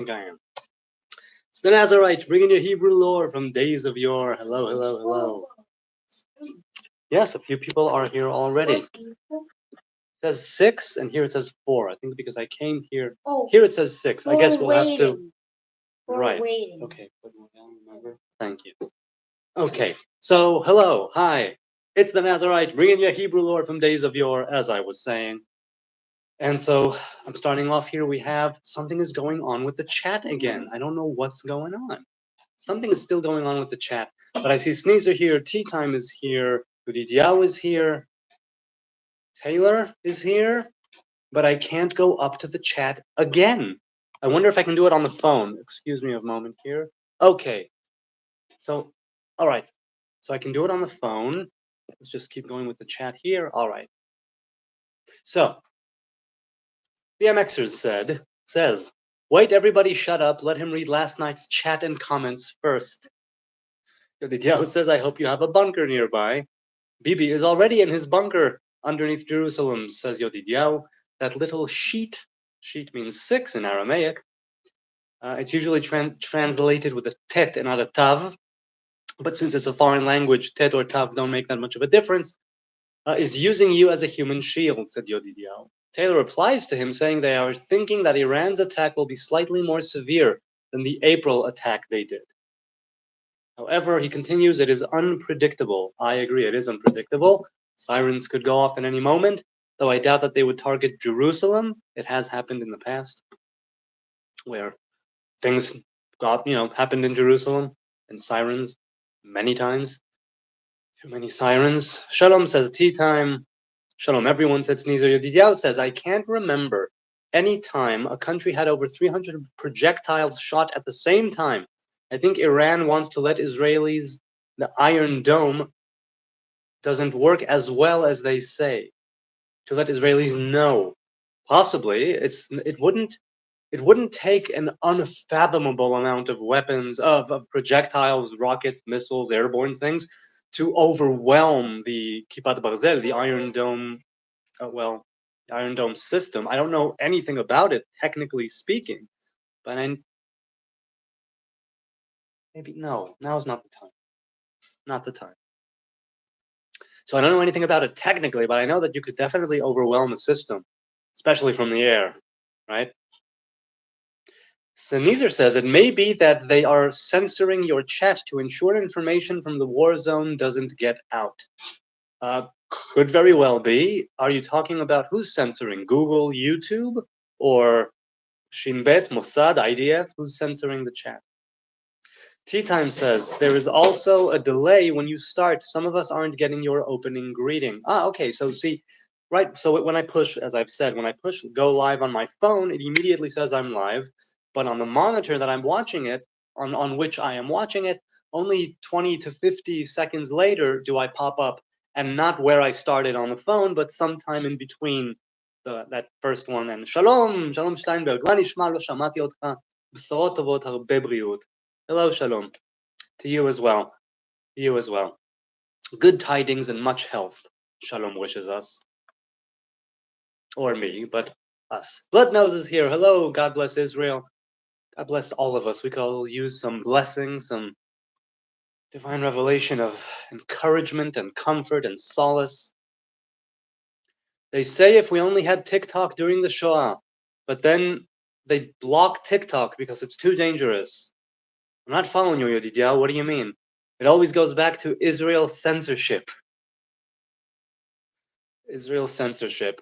think I am. It's the Nazarite, bringing you Hebrew lore from days of yore. Hello, hello, hello. Yes, a few people are here already. It says 6, and here it says 4. I think because I came here. Here it says 6. I guess we'll have to. Right. Okay. Put one down, remember? Thank you. Okay. So, hello. Hi. It's the Nazarite, bringing you Hebrew lore from days of yore, as I was saying. And so, I'm starting off here. We have something is going on with the chat again. I don't know what's going on. Something is still going on with the chat. But I see Sneezer here, Tea Time is here, Diao is here, Taylor is here, but I can't go up to the chat again. I wonder if I can do it on the phone. Excuse me a moment here. Okay. So, all right. So I can do it on the phone. Let's just keep going with the chat here. All right. So, BMXers says, wait, everybody shut up. Let him read last night's chat and comments first. Yodidiao says, I hope you have a bunker nearby. Bibi is already in his bunker underneath Jerusalem, says Yodidiao. That little sheet means 6 in Aramaic. It's usually translated with a tet and not a tav. But since it's a foreign language, tet or tav don't make that much of a difference. Is using you as a human shield, said Yodidiao. Taylor replies to him saying they are thinking that Iran's attack will be slightly more severe than the April attack they did. However, he continues, it is unpredictable. I agree, it is unpredictable. Sirens could go off at any moment, though I doubt that they would target Jerusalem. It has happened in the past, where things happened in Jerusalem, and sirens many times. Too many sirens. Shalom says tea time. Shalom, everyone, said Sneezer. Yodidiao says, I can't remember any time a country had over 300 projectiles shot at the same time. I think Iran wants to let Israelis, the Iron Dome doesn't work as well as they say. To let Israelis know. Possibly, it wouldn't take an unfathomable amount of weapons, of projectiles, rockets, missiles, airborne things, to overwhelm the Kippat Barzel, the Iron Dome, Iron Dome system. I don't know anything about it, technically speaking, but maybe no. Now's not the time. Not the time. So I don't know anything about it technically, but I know that you could definitely overwhelm a system, especially from the air, right? Sneezer says it may be that they are censoring your chat to ensure information from the war zone doesn't get out. Could very well be. Are you talking about who's censoring? Google, YouTube, or Shin Bet, Mossad, IDF? Who's censoring the chat? Tea Time says there is also a delay when you start. Some of us aren't getting your opening greeting. Okay. So see, right. So when I push, as I've said, when I push go live on my phone, it immediately says I'm live. But on the monitor that I'm watching it, on which I am watching it, only 20 to 50 seconds later do I pop up, and not where I started on the phone, but sometime in between that first one. And Shalom, Shalom Steinberg. מה נשמע? לא שמעתי אותך. בשורות טובות, הרבה בריאות. Hello, Shalom. To you as well. You as well. Good tidings and much health. Shalom wishes us. Or me, but us. Blood Nose is here. Hello. God bless Israel. God bless all of us. We could all use some blessings, some divine revelation of encouragement and comfort and solace. They say if we only had TikTok during the Shoah, but then they block TikTok because it's too dangerous. I'm not following you, Yodidiao. What do you mean? It always goes back to Israel censorship. Israel censorship.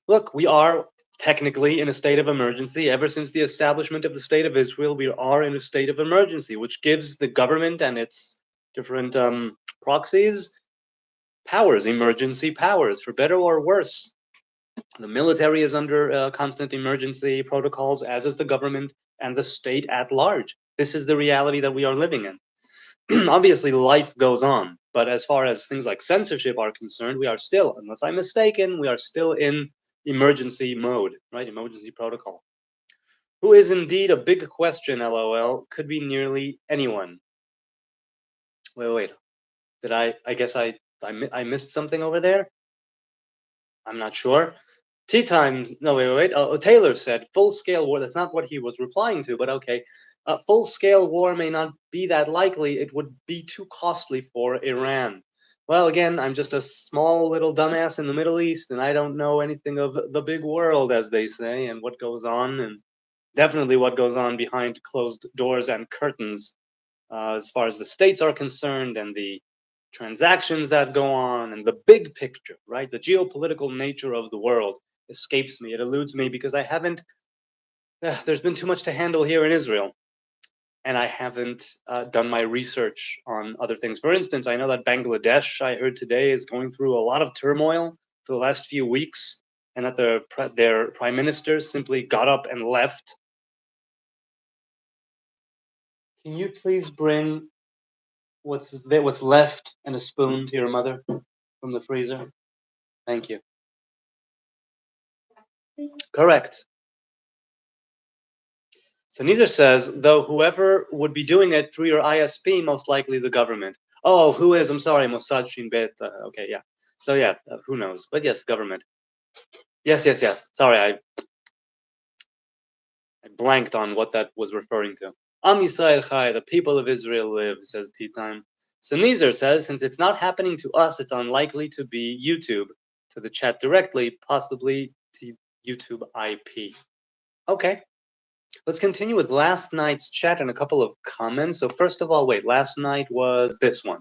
Look, we are technically in a state of emergency. Ever since the establishment of the State of Israel, we are in a state of emergency, which gives the government and its different proxies powers, emergency powers, for better or worse. The military is under constant emergency protocols, as is the government and the state at large. This is the reality that we are living in. Obviously, life goes on, but as far as things like censorship are concerned, we are still, unless I'm mistaken, we are still in emergency mode, right? Emergency protocol. Who is indeed a big question, LOL, could be nearly anyone. Wait. Did I guess I missed something over there? I'm not sure. Tea time. No, wait. Taylor said full-scale war. That's not what he was replying to, but okay. Full-scale war may not be that likely. It would be too costly for Iran. Well, again, I'm just a small little dumbass in the Middle East, and I don't know anything of the big world, as they say, and what goes on, and definitely what goes on behind closed doors and curtains, as far as the states are concerned, and the transactions that go on, and the big picture, right? The geopolitical nature of the world escapes me. It eludes me because I haven't. There's been too much to handle here in Israel, and I haven't done my research on other things. For instance, I know that Bangladesh, I heard today, is going through a lot of turmoil for the last few weeks, and that their prime minister simply got up and left. Can you please bring what's left and a spoon to your mother from the freezer? Thank you. Correct. So Nizar says, though whoever would be doing it through your ISP, most likely the government. Oh, who is? I'm sorry, Mossad Shin Bet. Okay, yeah. So yeah, who knows? But yes, government. Yes, yes, yes. Sorry, I blanked on what that was referring to. Am Yisrael Chai, the people of Israel live, says Tea Time. So Nizar says, since it's not happening to us, it's unlikely to be YouTube. To the chat directly, possibly to YouTube IP. Okay. Let's continue with last night's chat and a couple of comments. So first of all, wait, last night was this one.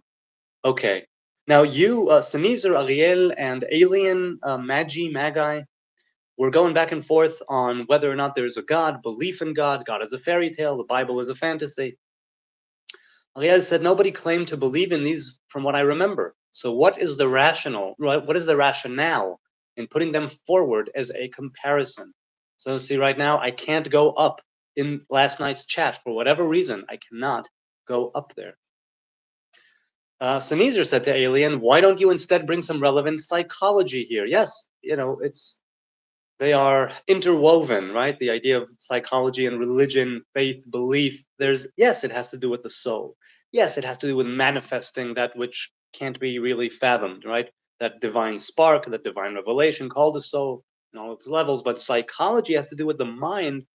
Okay. Now you, Samizer, Ariel, and Alien, Magi, we're going back and forth on whether or not there's a God, belief in God, God is a fairy tale, the Bible is a fantasy. Ariel said nobody claimed to believe in these from what I remember. So what is the what is the rationale in putting them forward as a comparison? So see, right now I can't go up in last night's chat for whatever reason. I cannot go up there. Sneezer said to Alien, why don't you instead bring some relevant psychology here? Yes, they are interwoven, right? The idea of psychology and religion, faith, belief. Yes, it has to do with the soul. Yes, it has to do with manifesting that which can't be really fathomed, right? That divine spark, that divine revelation called the soul in all its levels. But psychology has to do with the mind,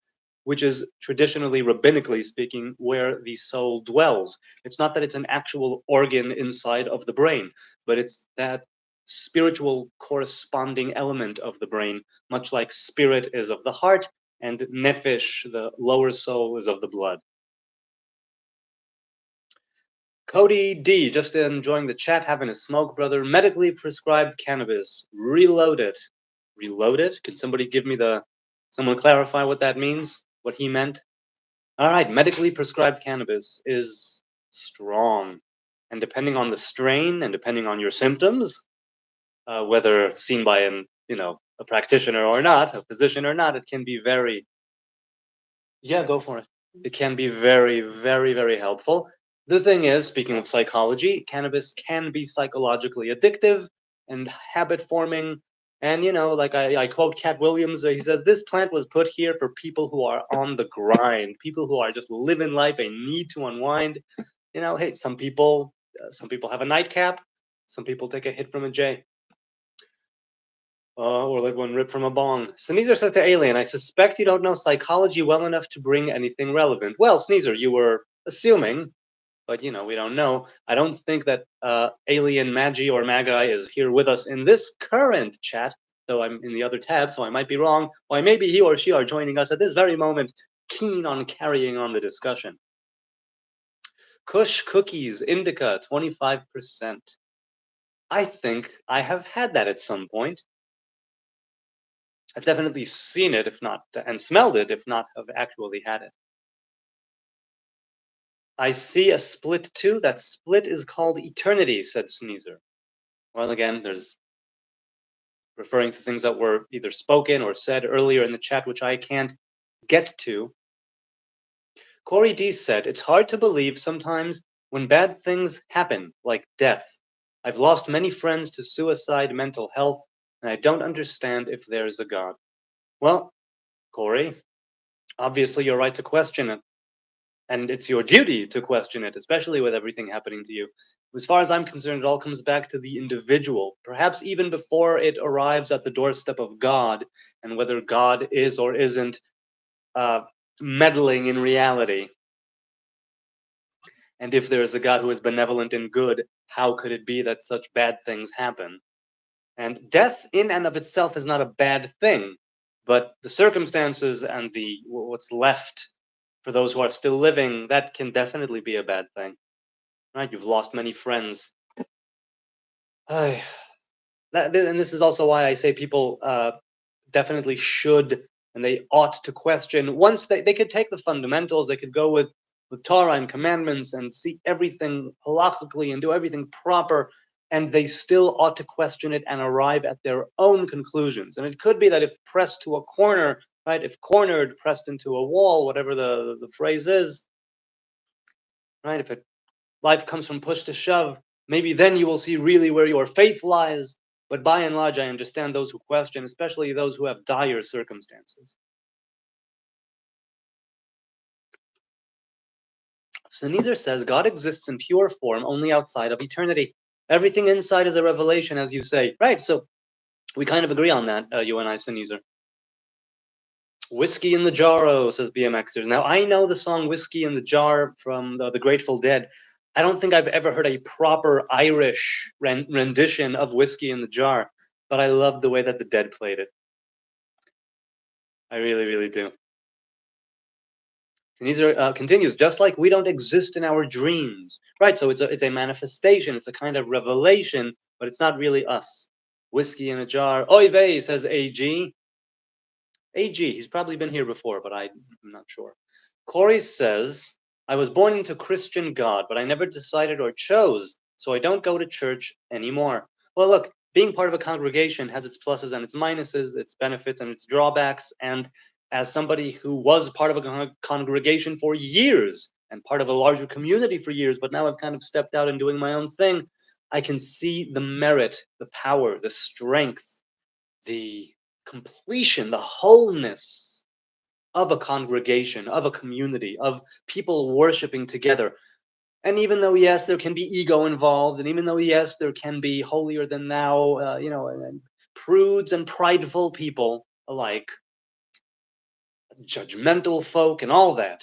which is traditionally, rabbinically speaking, where the soul dwells. It's not that it's an actual organ inside of the brain, but it's that spiritual corresponding element of the brain, much like spirit is of the heart and nephesh, the lower soul, is of the blood. Cody D, just enjoying the chat, having a smoke, brother. Medically prescribed cannabis. Reload it. Reload it? Can somebody someone clarify what that means? What he meant? All right, medically prescribed cannabis is strong. And depending on the strain and depending on your symptoms, whether seen by a practitioner or not, a physician or not, it can be yeah, go for it. It can be very, very, very helpful. The thing is, speaking of psychology, cannabis can be psychologically addictive and habit forming. And, like I quote Cat Williams, he says, this plant was put here for people who are on the grind, people who are just living life and need to unwind. Hey, some people have a nightcap, some people take a hit from a J. Or let one rip from a bong. Sneezer says to Alien, I suspect you don't know psychology well enough to bring anything relevant. Well, Sneezer, you were assuming, but we don't know. I don't think that Alien Magi or Magi is here with us in this current chat, though I'm in the other tab, so I might be wrong. Why maybe he or she are joining us at this very moment, keen on carrying on the discussion. Kush Cookies, Indica, 25%. I think I have had that at some point. I've definitely seen it, if not, and smelled it, if not have actually had it. I see a split too. That split is called eternity, said Sneezer. Well, again, there's referring to things that were either spoken or said earlier in the chat, which I can't get to. Corey D said, it's hard to believe sometimes when bad things happen, like death. I've lost many friends to suicide, mental health, and I don't understand if there's a God. Well, Corey, obviously you're right to question it. and it's your duty to question it, especially with everything happening to you. As far as I'm concerned, it all comes back to the individual, perhaps even before it arrives at the doorstep of God, and whether God is or isn't uh, meddling in reality. And if there is a God who is benevolent and good, how could it be that such bad things happen? And death in and of itself is not a bad thing, but the circumstances and the what's left for those who are still living, that can definitely be a bad thing. Right? You've lost many friends. Ay, and this is also why I say people definitely should and they ought to question. Once they could take the fundamentals, they could go with Torah and commandments and see everything halachically and do everything proper, and they still ought to question it and arrive at their own conclusions. And it could be that if pressed to a corner, right, if cornered, pressed into a wall, whatever the phrase is, right, if it life comes from push to shove, maybe then you will see really where your faith lies. But by and large, I understand those who question, especially those who have dire circumstances. So Nezer says God exists in pure form only outside of eternity. Everything inside is a revelation, as you say. Right, so we kind of agree on that, you and I, Nezer. Whiskey in the Jarro, says BMXers. Now, I know the song Whiskey in the Jar from the Grateful Dead. I don't think I've ever heard a proper Irish rendition of Whiskey in the Jar, but I love the way that the Dead played it. I really, really do. And Nezer continues, just like we don't exist in our dreams. Right, so it's a manifestation, it's a kind of revelation, but it's not really us. Whiskey in a jar. Oy vey, says AG. AG, he's probably been here before, but I'm not sure. Corey says, I was born into Christian God, but I never decided or chose, so I don't go to church anymore. Well, look, being part of a congregation has its pluses and its minuses, its benefits and its drawbacks, and as somebody who was part of a congregation for years and part of a larger community for years, but now I've kind of stepped out and doing my own thing, I can see the merit, the power, the strength, the completion, the wholeness of a congregation, of a community, of people worshiping together. And even though, yes, there can be ego involved, and even though, yes, there can be holier than thou, and prudes and prideful people alike, judgmental folk, and all that.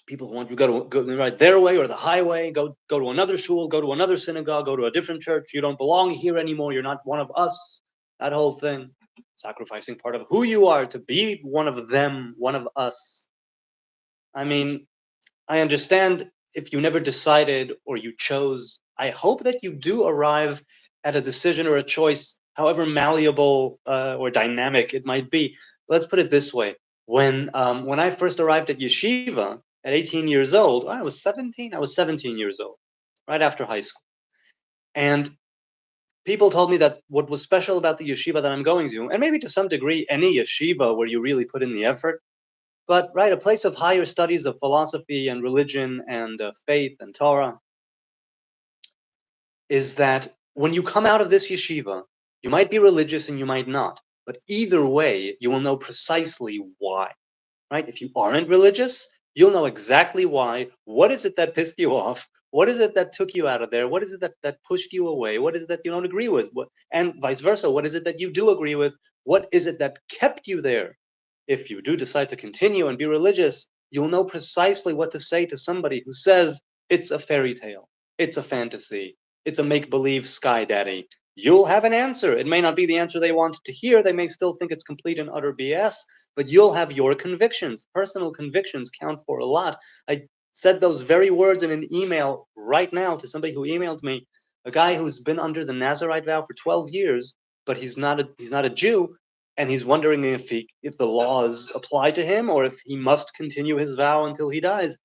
People who want you to go right their way or the highway, go to another shul, go to another synagogue, go to a different church. You don't belong here anymore. You're not one of us. That whole thing, sacrificing part of who you are to be one of them, one of us. I mean, I understand if you never decided or you chose. I hope that you do arrive at a decision or a choice, however malleable or dynamic it might be. Let's put it this way: when I first arrived at yeshiva at 18 years old, I was 17. I was 17 years old, right after high school, and people told me that what was special about the yeshiva that I'm going to, and maybe to some degree any yeshiva where you really put in the effort, but right, a place of higher studies of philosophy and religion and faith and Torah, is that when you come out of this yeshiva, you might be religious and you might not, but either way, you will know precisely why. Right? If you aren't religious, you'll know exactly why. What is it that pissed you off? What is it that took you out of there? What is it that pushed you away? What is it that you don't agree with? And vice versa, what is it that you do agree with? What is it that kept you there? If you do decide to continue and be religious, you'll know precisely what to say to somebody who says it's a fairy tale, it's a fantasy, it's a make-believe sky daddy. You'll have an answer. It may not be the answer they want to hear. They may still think it's complete and utter BS, but you'll have your convictions. Personal convictions count for a lot. I said those very words in an email right now to somebody who emailed me, a guy who's been under the Nazarite vow for 12 years, but he's not a Jew, and he's wondering if the laws apply to him or if he must continue his vow until he dies.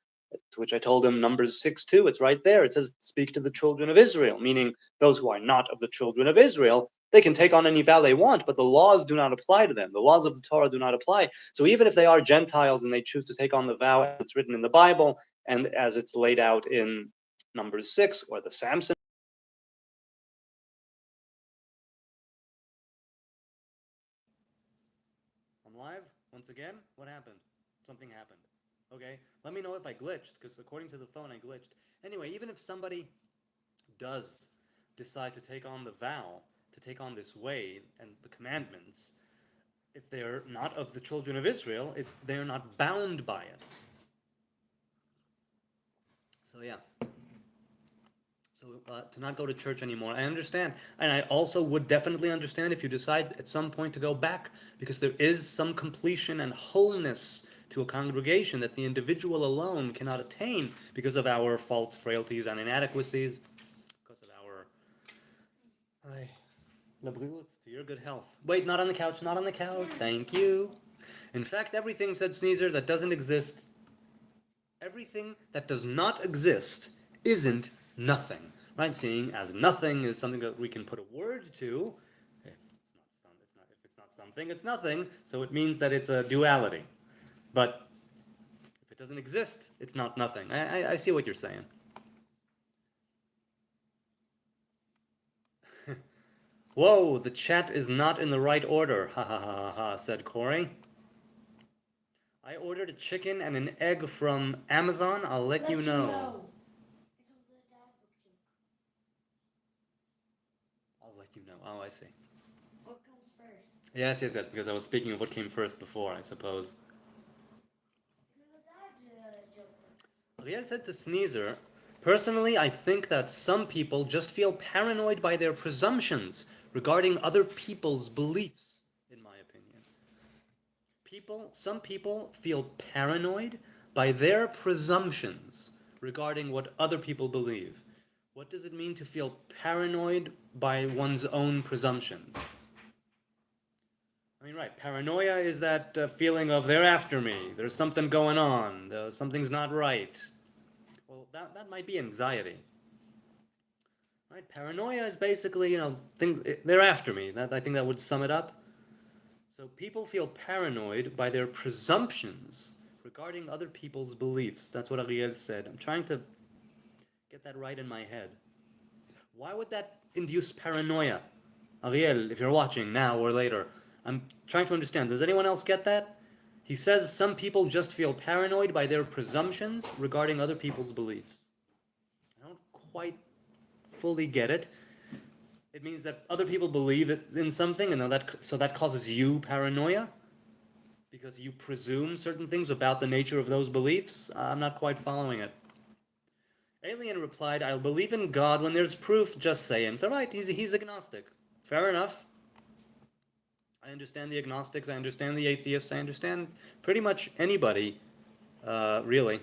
To which I told him Numbers 6:2, it's right there. It says, speak to the children of Israel, meaning those who are not of the children of Israel. They can take on any vow they want, but the laws do not apply to them. The laws of the Torah do not apply. So even if they are Gentiles and they choose to take on the vow as it's written in the Bible and as it's laid out in Numbers 6 or the Samson. I'm live once again. What happened? Something happened. Okay? Let me know if I glitched, because according to the phone, I glitched. Anyway, even if somebody does decide to take on the vow, to take on this way and the commandments, if they're not of the children of Israel, if they're not bound by it. So yeah. So to not go to church anymore, I understand. And I also would definitely understand if you decide at some point to go back, because there is some completion and wholeness to a congregation that the individual alone cannot attain because of our faults, frailties, and inadequacies, because of our... to your good health. Wait, not on the couch, not on the couch. Thank you. In fact, everything, said Sneezer, that doesn't exist, everything that does not exist isn't nothing. Right? Seeing as nothing is something that we can put a word to. If it's not something, it's nothing. So it means that it's a duality. But if it doesn't exist, it's not nothing. I see what you're saying. Whoa, the chat is not in the right order. Ha ha ha ha, said Corey. I ordered a chicken and an egg from Amazon. I'll let you know. I'll let you know. Oh, I see. What comes first? Yes, because I was speaking of what came first before, I suppose. Ariel said to Sneezer, personally, I think that some people just feel paranoid by their presumptions regarding other people's beliefs, in my opinion. Some people feel paranoid by their presumptions regarding what other people believe. What does it mean to feel paranoid by one's own presumptions? I mean, right, paranoia is that feeling of they're after me, there's something going on, something's not right. Well, that might be anxiety. Right, paranoia is basically, they're after me. I think that would sum it up. So people feel paranoid by their presumptions regarding other people's beliefs. That's what Ariel said. I'm trying to get that right in my head. Why would that induce paranoia? Ariel, if you're watching now or later, I'm trying to understand. Does anyone else get that? He says some people just feel paranoid by their presumptions regarding other people's beliefs. I don't quite fully get it. It means that other people believe in something, and that causes you paranoia? Because you presume certain things about the nature of those beliefs? I'm not quite following it. Alien replied, I'll believe in God when there's proof, just saying. It's alright, he's agnostic. Fair enough. I understand the agnostics, I understand the atheists, I understand pretty much anybody, really.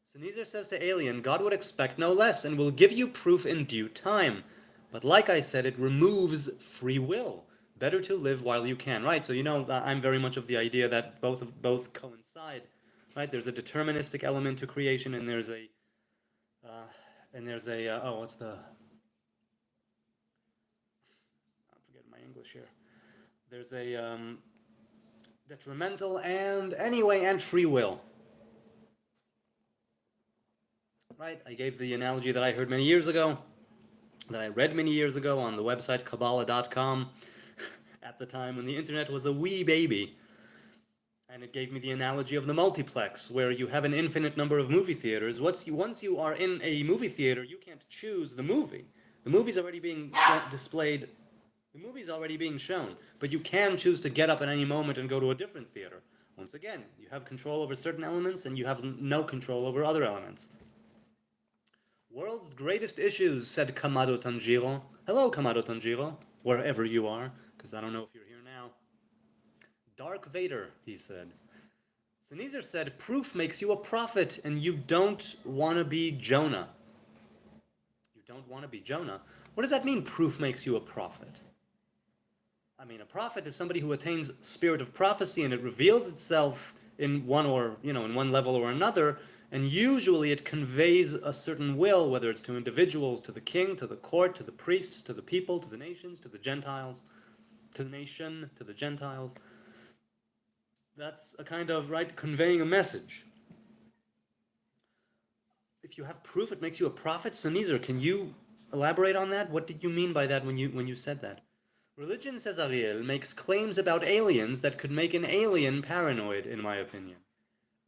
Sneezer says to Alien, God would expect no less and will give you proof in due time. But like I said, it removes free will. Better to live while you can. Right, so I'm very much of the idea that both coincide. Right, there's a deterministic element to creation, and there's a what's the... I'm forgetting my English here. There's a detrimental and free will. Right, I gave the analogy that I heard many years ago, that I read many years ago on the website Kabbalah.com, at the time when the internet was a wee baby. And it gave me the analogy of the multiplex, where you have an infinite number of movie theaters. Once you are in a movie theater, you can't choose the movie. The movie's already being displayed. The movie's already being shown. But you can choose to get up at any moment and go to a different theater. Once again, you have control over certain elements, and you have no control over other elements. World's greatest issues, said Kamado Tanjiro. Hello, Kamado Tanjiro, wherever you are, because I don't know if you're here now. Dark Vader, he said. Sneezer said, proof makes you a prophet, and you don't want to be Jonah. You don't want to be Jonah? What does that mean, proof makes you a prophet? I mean, a prophet is somebody who attains spirit of prophecy, and it reveals itself in one level or another, and usually it conveys a certain will, whether it's to individuals, to the king, to the court, to the priests, to the people, to the nations, to the Gentiles, to the nation, to the Gentiles. That's a kind of, conveying a message. If you have proof, it makes you a prophet. Sneezer, can you elaborate on that? What did you mean by that when you said that? Religion, says Ariel, makes claims about aliens that could make an alien paranoid, in my opinion.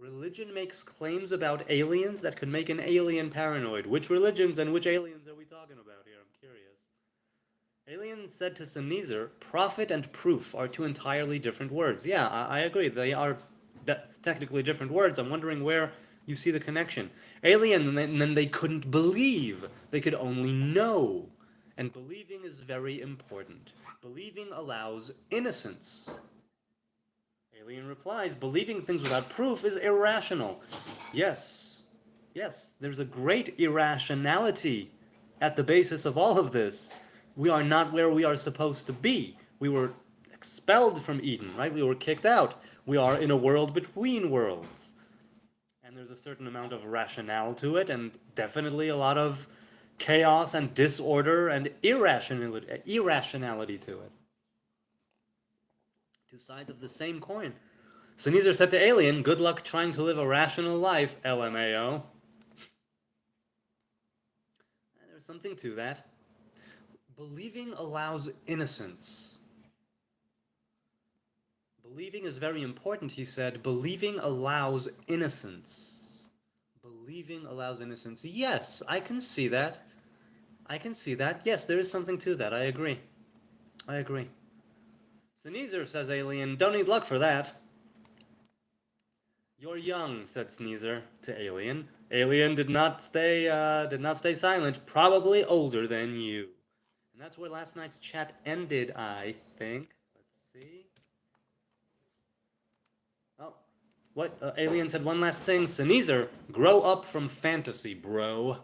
Religion makes claims about aliens that could make an alien paranoid. Which religions and which aliens are we talking about here? I'm curious. Alien said to Sneezer, prophet and proof are two entirely different words. Yeah, I agree. They are technically different words. I'm wondering where you see the connection. Alien, and then they couldn't believe. They could only know. And believing is very important. Believing allows innocence. Alien replies, believing things without proof is irrational. Yes, yes, there's a great irrationality at the basis of all of this. We are not where we are supposed to be. We were expelled from Eden, right? We were kicked out. We are in a world between worlds. And there's a certain amount of rationale to it, and definitely a lot of chaos and disorder and irrationality to it. Two sides of the same coin. Sneezer said to Alien, good luck trying to live a rational life, LMAO. There's something to that. Believing allows innocence. Believing is very important, he said. Believing allows innocence. Believing allows innocence. Yes, I can see that. I can see that. Yes, there is something to that. I agree. I agree. Sneezer, says Alien, don't need luck for that. You're young, said Sneezer to Alien. Alien did not stay silent, probably older than you. And that's where last night's chat ended, I think. Let's see. Oh, what? Alien said one last thing. Sneezer, grow up from fantasy, bro.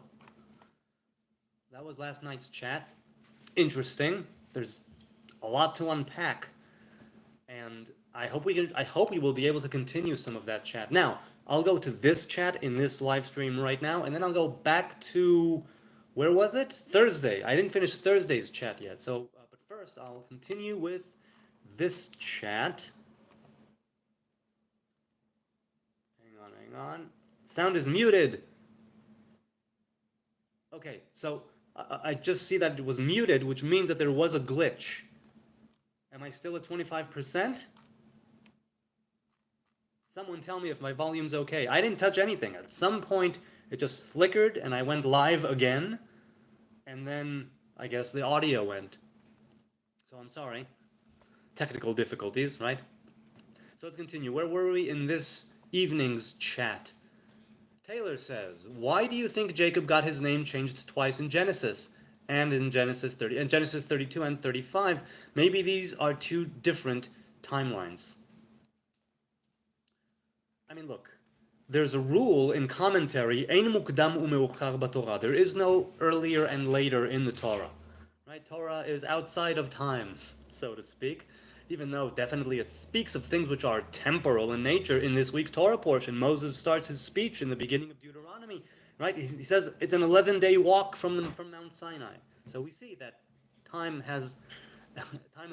That was last night's chat. Interesting. There's a lot to unpack. And I hope we will be able to continue some of that chat. Now, I'll go to this chat in this live stream right now, and then I'll go back to, where was it? Thursday. I didn't finish Thursday's chat yet. So, but first I'll continue with this chat. Hang on. Sound is muted. Okay, so I just see that it was muted, which means that there was a glitch. Am I still at 25%? Someone tell me if my volume's okay. I didn't touch anything. At some point, it just flickered and I went live again. And then, I guess the audio went. So I'm sorry. Technical difficulties, right? So let's continue. Where were we in this evening's chat? Taylor says, why do you think Jacob got his name changed twice in Genesis? And in Genesis 30, and Genesis 32 and 35? Maybe these are two different timelines. I mean, look, there's a rule in commentary, Ein mukdam u'meuchar b'Torah. There is no earlier and later in the Torah. Right? Torah is outside of time, so to speak, even though definitely it speaks of things which are temporal in nature. In this week's Torah portion, Moses starts his speech in the beginning of Deuteronomy. Right? He says it's an 11-day walk from Mount Sinai. So we see that time is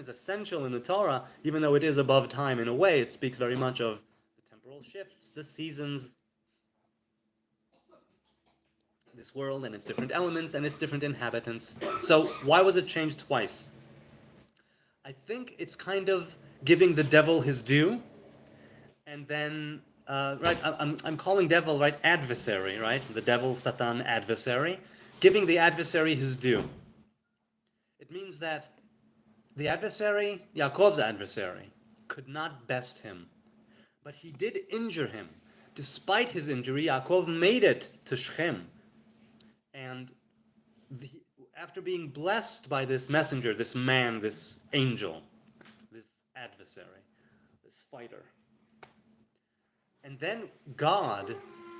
essential in the Torah, even though it is above time in a way. It speaks very much of shifts, the seasons, this world and its different elements and its different inhabitants. So why was it changed twice? I think it's kind of giving the devil his due, and then right, I'm calling devil, right, adversary, right, the devil, Satan, adversary, giving the adversary his due. It means that the adversary, Yaakov's adversary, could not best him. But he did injure him. Despite his injury, Yaakov made it to Shechem. And after being blessed by this messenger, this man, this angel, this adversary, this fighter. And then God,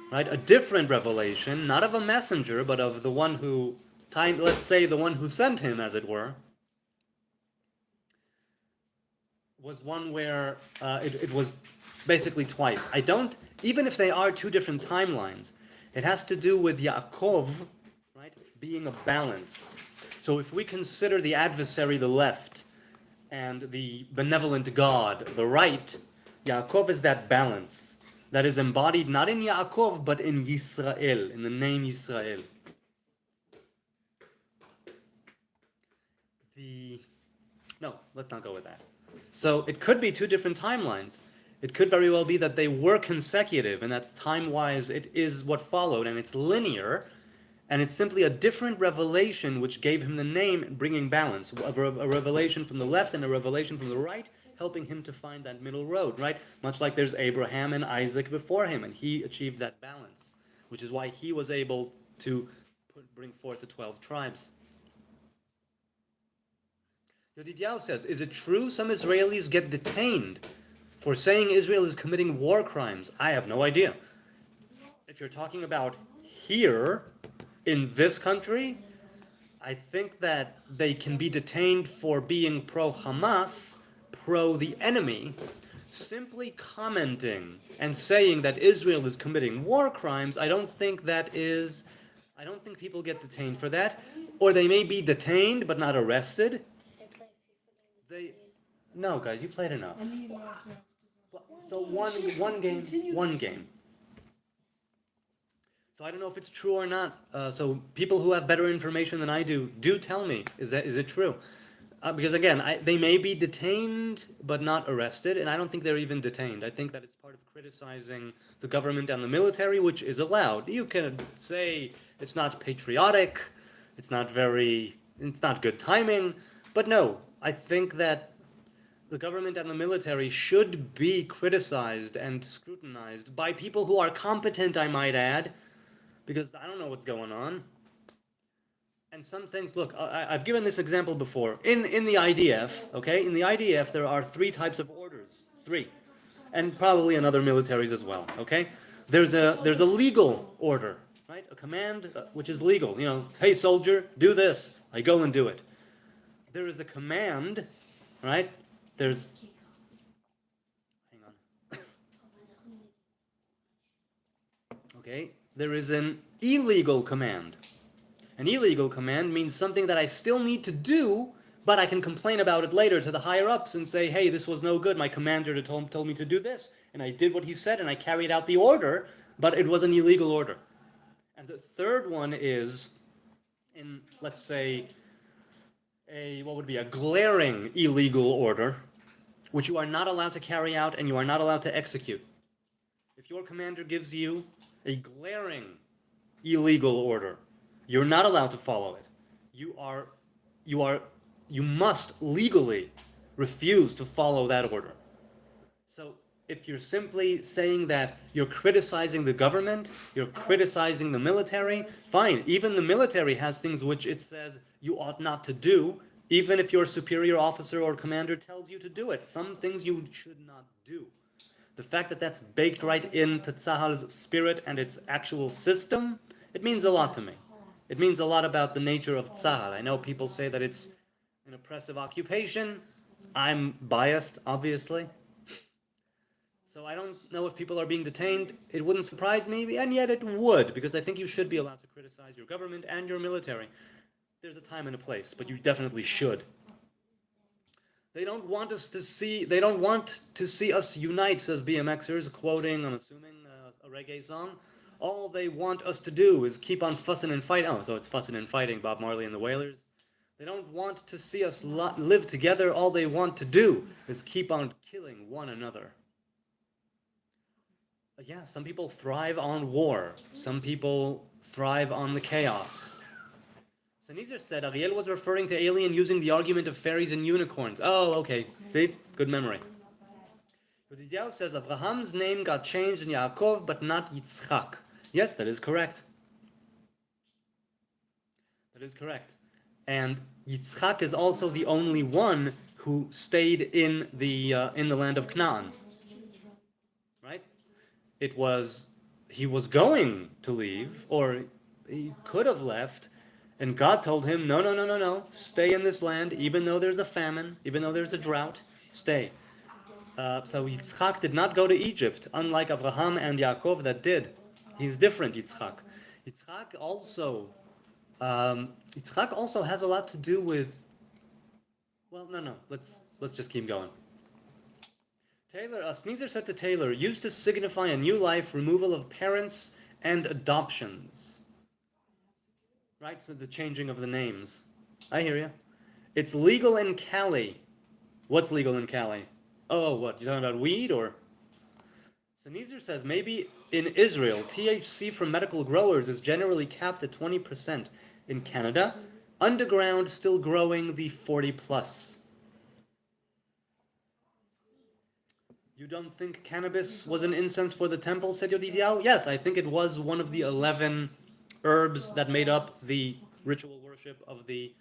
right, a different revelation, not of a messenger, but of the one who, let's say the one who sent him, as it were, was one where it was basically twice. Even if they are two different timelines, it has to do with Yaakov, right, being a balance. So if we consider the adversary the left and the benevolent God the right, Yaakov is that balance that is embodied not in Yaakov but in Yisrael, in the name Yisrael. No, let's not go with that. So it could be two different timelines. It could very well be that they were consecutive and that time-wise it is what followed and it's linear, and it's simply a different revelation which gave him the name, bringing balance. A revelation from the left and a revelation from the right, helping him to find that middle road, right? Much like there's Abraham and Isaac before him, and he achieved that balance, which is why he was able to bring forth the 12 tribes. Yodidiao says, is it true some Israelis get detained for saying Israel is committing war crimes? I have no idea. If you're talking about here, in this country, I think that they can be detained for being pro-Hamas, pro the enemy, simply commenting and saying that Israel is committing war crimes. I don't think people get detained for that. Or they may be detained but not arrested. No, guys, you played enough. So one game. So I don't know if it's true or not. So people who have better information than I do tell me. Is it true? Because again, they may be detained but not arrested, and I don't think they're even detained. I think that it's part of criticizing the government and the military, which is allowed. You can say it's not patriotic, it's not good timing, but no, I think that the government and the military should be criticized and scrutinized by people who are competent, I might add, because I don't know what's going on. And some things, look, I've given this example before. In the IDF, okay, in the IDF there are 3 types of orders. 3. And probably in other militaries as well, okay? There's a legal order, right? A command which is legal. You know, hey soldier, do this. I go and do it. There is a command, right? Hang on. Okay, there is an illegal command. An illegal command means something that I still need to do, but I can complain about it later to the higher-ups and say, hey, this was no good. My commander told me to do this, and I did what he said, and I carried out the order, but it was an illegal order. And the third one is, in, let's say, a glaring illegal order, which you are not allowed to carry out and you are not allowed to execute. If your commander gives you a glaring illegal order, you're not allowed to follow it. You must legally refuse to follow that order. So if you're simply saying that you're criticizing the government, you're criticizing the military, fine. Even the military has things which it says you ought not to do, even if your superior officer or commander tells you to do it. Some things you should not do. The fact that that's baked right into Tzahal's spirit and its actual system, it means a lot to me. It means a lot about the nature of Tzahal. I know people say that it's an oppressive occupation. I'm biased, obviously. So I don't know if people are being detained. It wouldn't surprise me, and yet it would, because I think you should be allowed to criticize your government and your military. There's a time and a place, but you definitely should. They don't want to see us unite, says BMXers, quoting, I'm assuming, a reggae song. All they want us to do is keep on fussing and fighting. Oh, so it's fussing and fighting, Bob Marley and the Wailers. They don't want to see us live together. All they want to do is keep on killing one another. But yeah, some people thrive on war. Some people thrive on the chaos. Sanizar said Ariel was referring to alien using the argument of fairies and unicorns. Oh, okay. See? Good memory. Yodidiao says Abraham's name got changed in Yaakov, but not Yitzchak. Yes, that is correct. That is correct. And Yitzchak is also the only one who stayed in the land of Canaan. Right? He was going to leave, or he could have left, and God told him, no, stay in this land, even though there's a famine, even though there's a drought, stay. So Yitzchak did not go to Egypt, unlike Abraham and Yaakov that did. He's different, Yitzchak. Yitzchak also has a lot to do with. Well, no. Let's just keep going. Sneezer said to Taylor, used to signify a new life, removal of parents, and adoptions. Right, so the changing of the names. I hear you. It's legal in Cali. What's legal in Cali? Oh, what? You talking about weed or? Sneezer says maybe in Israel, THC from medical growers is generally capped at 20%. In Canada, underground still growing the 40 plus. You don't think cannabis was an incense for the temple, said Yodidiao? Yes, I think it was one of the 11 herbs that made up the ritual worship of the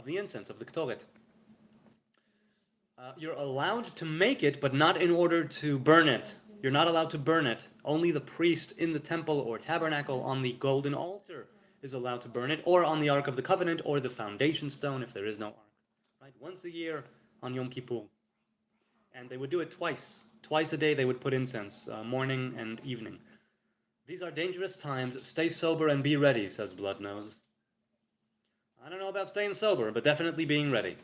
incense, of the Ktoret. You're allowed to make it, but not in order to burn it. You're not allowed to burn it. Only the priest in the temple or tabernacle on the golden altar is allowed to burn it, or on the Ark of the Covenant, or the foundation stone if there is no Ark. Right? Once a year on Yom Kippur. And they would do it twice. Twice a day they would put incense, morning and evening. These are dangerous times. Stay sober and be ready, says Bloodnose. I don't know about staying sober, but definitely being ready.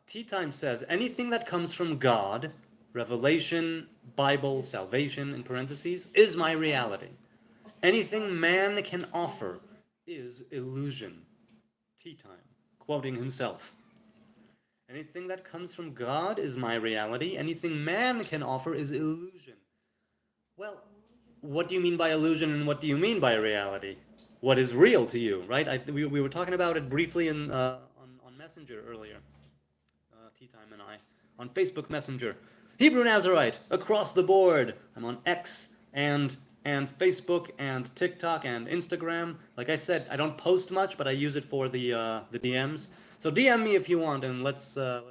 Tea Time says, anything that comes from God, revelation, Bible, salvation, in parentheses, is my reality. Anything man can offer is illusion. Tea Time, quoting himself. Anything that comes from God is my reality. Anything man can offer is illusion. Well, what do you mean by illusion and what do you mean by reality? What is real to you, right? We were talking about it briefly on Messenger earlier. Tea Time and I, on Facebook Messenger. Hebrew Nazarite, across the board. I'm on X and Facebook and TikTok and Instagram. Like I said, I don't post much, but I use it for the DMs. So DM me if you want, and let's talk.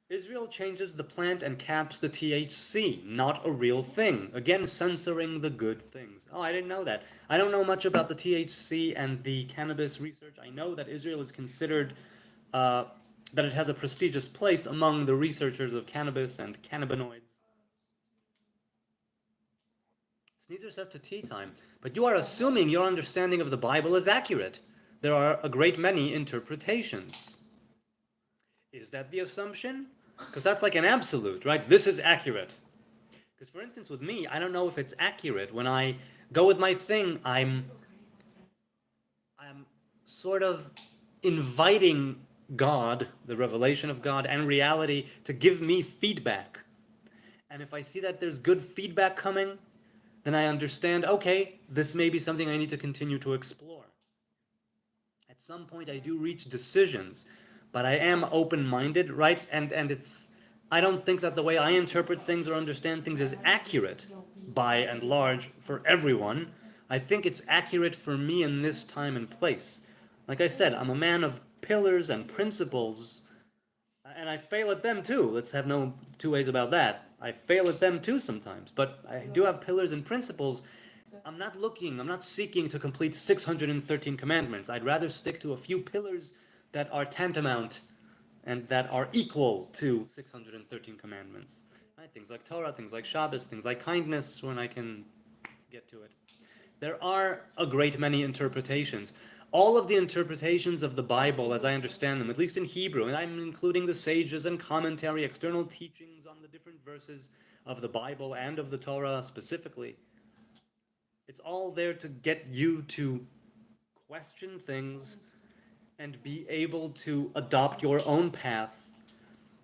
Israel changes the plant and caps the THC, not a real thing. Again, censoring the good things. Oh, I didn't know that. I don't know much about the THC and the cannabis research. I know that Israel is considered that it has a prestigious place among the researchers of cannabis and cannabinoids. Sneezer says to Tea Time, but you are assuming your understanding of the Bible is accurate. There are a great many interpretations. Is that the assumption? Because that's like an absolute, right? This is accurate. Because for instance, with me, I don't know if it's accurate. When I go with my thing, I'm sort of inviting God, the revelation of God, and reality to give me feedback. And if I see that there's good feedback coming, then I understand, okay, this may be something I need to continue to explore. At some point, I do reach decisions, but I am open-minded, right? And it's, I don't think that the way I interpret things or understand things is accurate, by and large, for everyone. I think it's accurate for me in this time and place. Like I said, I'm a man of pillars and principles, and I fail at them too. Let's have no two ways about that. I fail at them too sometimes, but I do have pillars and principles. I'm not seeking to complete 613 commandments. I'd rather stick to a few pillars that are tantamount and that are equal to 613 commandments. Right? Things like Torah, things like Shabbos, things like kindness, when I can get to it. There are a great many interpretations. All of the interpretations of the Bible, as I understand them, at least in Hebrew, and I'm including the sages and commentary, external teachings on the different verses of the Bible and of the Torah specifically, it's all there to get you to question things and be able to adopt your own path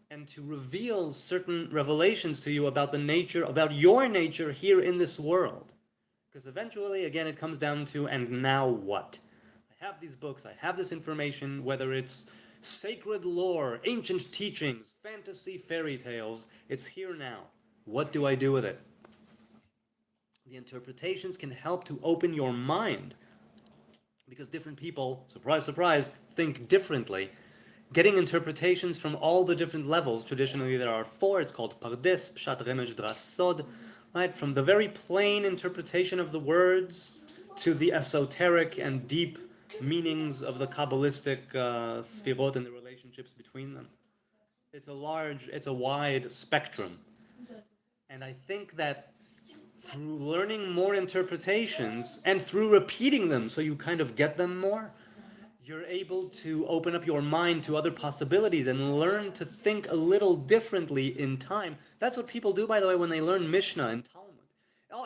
and to reveal certain revelations to you about the nature, about your nature here in this world. Because eventually, again, it comes down to, and now what? I have these books, I have this information, whether it's sacred lore, ancient teachings, fantasy, fairy tales, it's here now. What do I do with it? The interpretations can help to open your mind, because different people, surprise, surprise, think differently. Getting interpretations from all the different levels, traditionally there are four, it's called Pardes, Pshat, Remesh, Drash, Sod, right? From the very plain interpretation of the words to the esoteric and deep meanings of the Kabbalistic sfirot and the relationships between them. It's a wide spectrum. And I think that through learning more interpretations and through repeating them so you kind of get them more, you're able to open up your mind to other possibilities and learn to think a little differently in time. That's what people do, by the way, when they learn Mishnah and Talmud.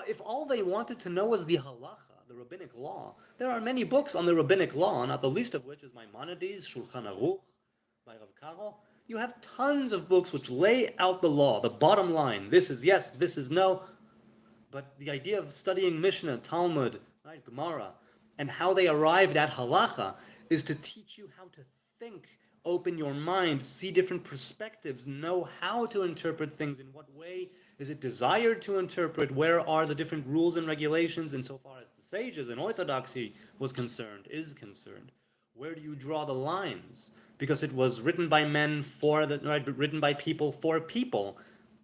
If all they wanted to know was the halacha, the rabbinic law, there are many books on the rabbinic law, not the least of which is Maimonides, Shulchan Aruch, by Rav Karo. You have tons of books which lay out the law, the bottom line. This is yes, this is no. But the idea of studying Mishnah, Talmud, right, Gemara, and how they arrived at halacha is to teach you how to think, open your mind, see different perspectives, know how to interpret things, in what way is it desired to interpret, where are the different rules and regulations insofar as the sages and orthodoxy is concerned. Where do you draw the lines? Because it was written by men written by people for people.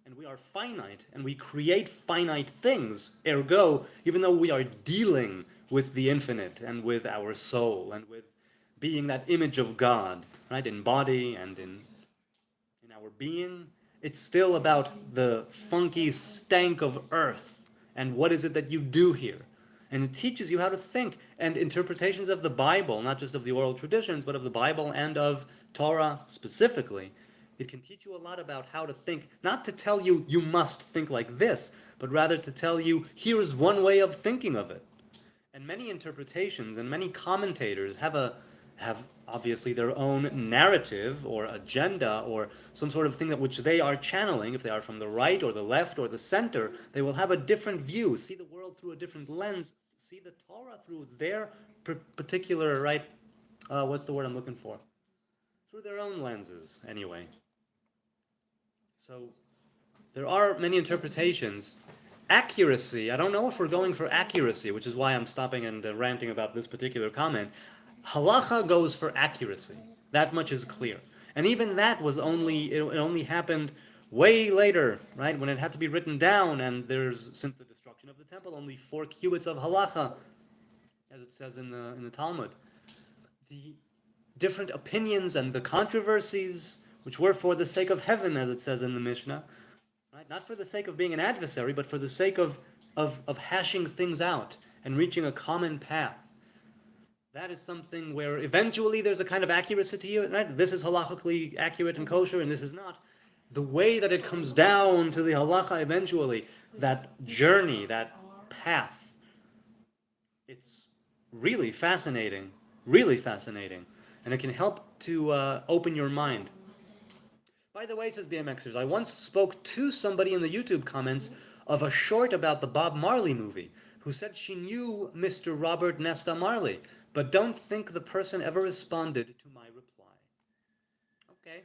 And we are finite, and we create finite things. Ergo, even though we are dealing with the infinite, and with our soul, and with being that image of God, right, in body and in our being, it's still about the funky stank of earth, and what is it that you do here. And it teaches you how to think, and interpretations of the Bible, not just of the oral traditions, but of the Bible and of Torah specifically. It can teach you a lot about how to think, not to tell you you must think like this, but rather to tell you here is one way of thinking of it. And many interpretations and many commentators have obviously their own narrative or agenda or some sort of thing that which they are channeling. If they are from the right or the left or the center, they will have a different view, see the world through a different lens, see the Torah through their particular, right, what's the word I'm looking for? Through their own lenses, anyway. So there are many interpretations. Accuracy, I don't know if we're going for accuracy, which is why I'm stopping and ranting about this particular comment. Halacha goes for accuracy. That much is clear. And even that was it only happened way later, right? When it had to be written down, and there's, since the destruction of the temple, only 4 cubits of halacha, as it says in the Talmud. The different opinions and the controversies, which were for the sake of heaven, as it says in the Mishnah, right? Not for the sake of being an adversary, but for the sake of hashing things out and reaching a common path. That is something where eventually there's a kind of accuracy to it, right? This is halachically accurate and kosher, and this is not. The way that it comes down to the halacha eventually, that journey, that path, it's really fascinating, and it can help to open your mind. By the way, says BMXers, I once spoke to somebody in the YouTube comments of a short about the Bob Marley movie, who said she knew Mr. Robert Nesta Marley, but don't think the person ever responded to my reply. Okay.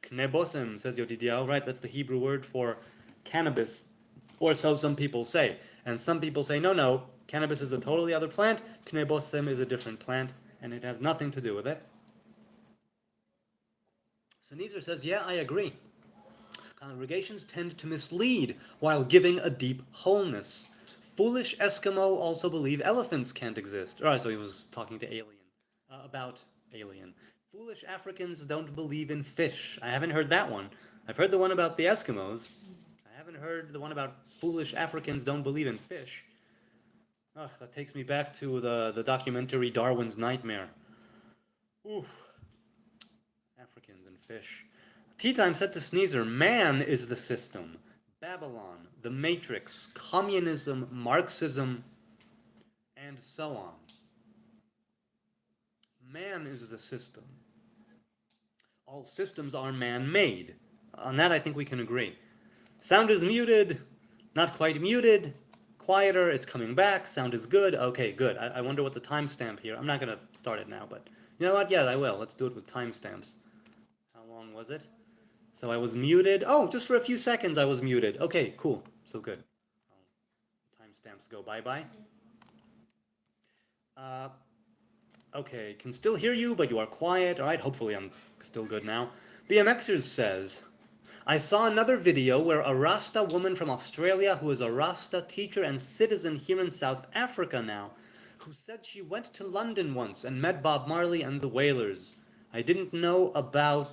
Knebosim, says Yotidiao, right? That's the Hebrew word for cannabis, or so some people say. And some people say, no, cannabis is a totally other plant, knebosim is a different plant, and it has nothing to do with it. Sneezer says, yeah, I agree. Congregations tend to mislead while giving a deep wholeness. Foolish Eskimo also believe elephants can't exist. All right, so he was talking to about Alien. Foolish Africans don't believe in fish. I haven't heard that one. I've heard the one about the Eskimos. I haven't heard the one about foolish Africans don't believe in fish. Ugh, that takes me back to the documentary Darwin's Nightmare. Oof. Africans and fish. Tea Time said to Sneezer, man is the system. Babylon, the Matrix, communism, Marxism, and so on. Man is the system. All systems are man-made. On that I think we can agree. Sound is muted, not quite muted, quieter, it's coming back, sound is good, okay, good. I wonder what the timestamp here, I'm not going to start it now, but you know what, yeah, I will. Let's do it with timestamps. How long was it? So I was muted. Oh, just for a few seconds I was muted. Okay, cool. So good. Timestamps go bye-bye. Okay, can still hear you, but you are quiet. All right, hopefully I'm still good now. BMXers says, I saw another video where a Rasta woman from Australia, who is a Rasta teacher and citizen here in South Africa now, who said she went to London once and met Bob Marley and the Wailers. I didn't know about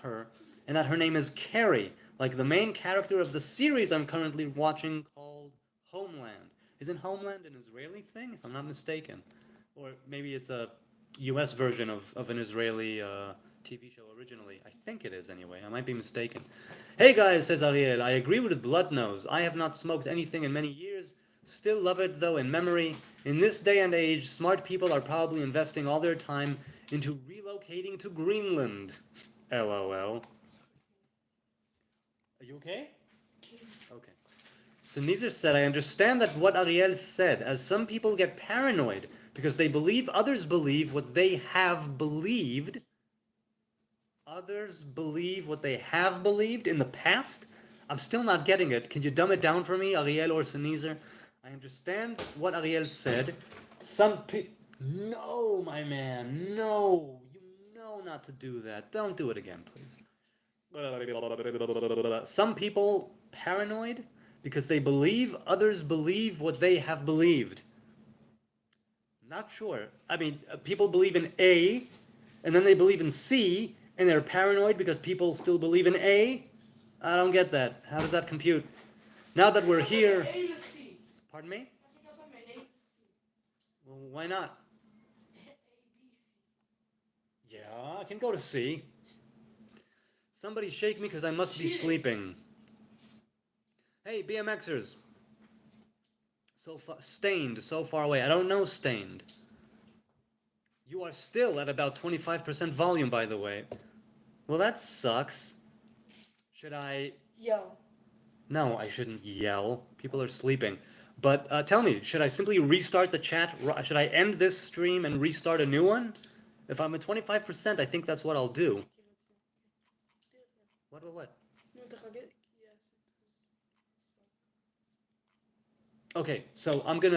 her, and that her name is Carrie, like the main character of the series I'm currently watching called Homeland. Isn't Homeland an Israeli thing, if I'm not mistaken? Or maybe it's a US version of an Israeli TV show originally. I think it is anyway, I might be mistaken. Hey guys, says Ariel, I agree with Blood Nose. I have not smoked anything in many years. Still love it though in memory. In this day and age, smart people are probably investing all their time into relocating to Greenland. LOL. Are you okay? Okay. So Nizar said, I understand that what Ariel said, as some people get paranoid because they believe others believe what they have believed. Others believe what they have believed in the past? I'm still not getting it. Can you dumb it down for me, Ariel or Sneezer? I understand what Ariel said. Some people... No, my man, no. You know not to do that. Don't do it again, please. Some people paranoid because they believe others believe what they have believed. Not sure. I mean, people believe in A, and then they believe in C, and they're paranoid because people still believe in A? I don't get that. How does that compute? Now that we're here... Pardon me? Well, why not? Yeah, I can go to C. Somebody shake me because I must be sleeping. Hey, BMXers. Stained, so far away. I don't know Stained. You are still at about 25% volume, by the way. Well, that sucks. Should I... Yo. No, I shouldn't yell. People are sleeping. But tell me, should I simply restart the chat? Should I end this stream and restart a new one? If I'm at 25%, I think that's what I'll do. What? Okay, so I'm going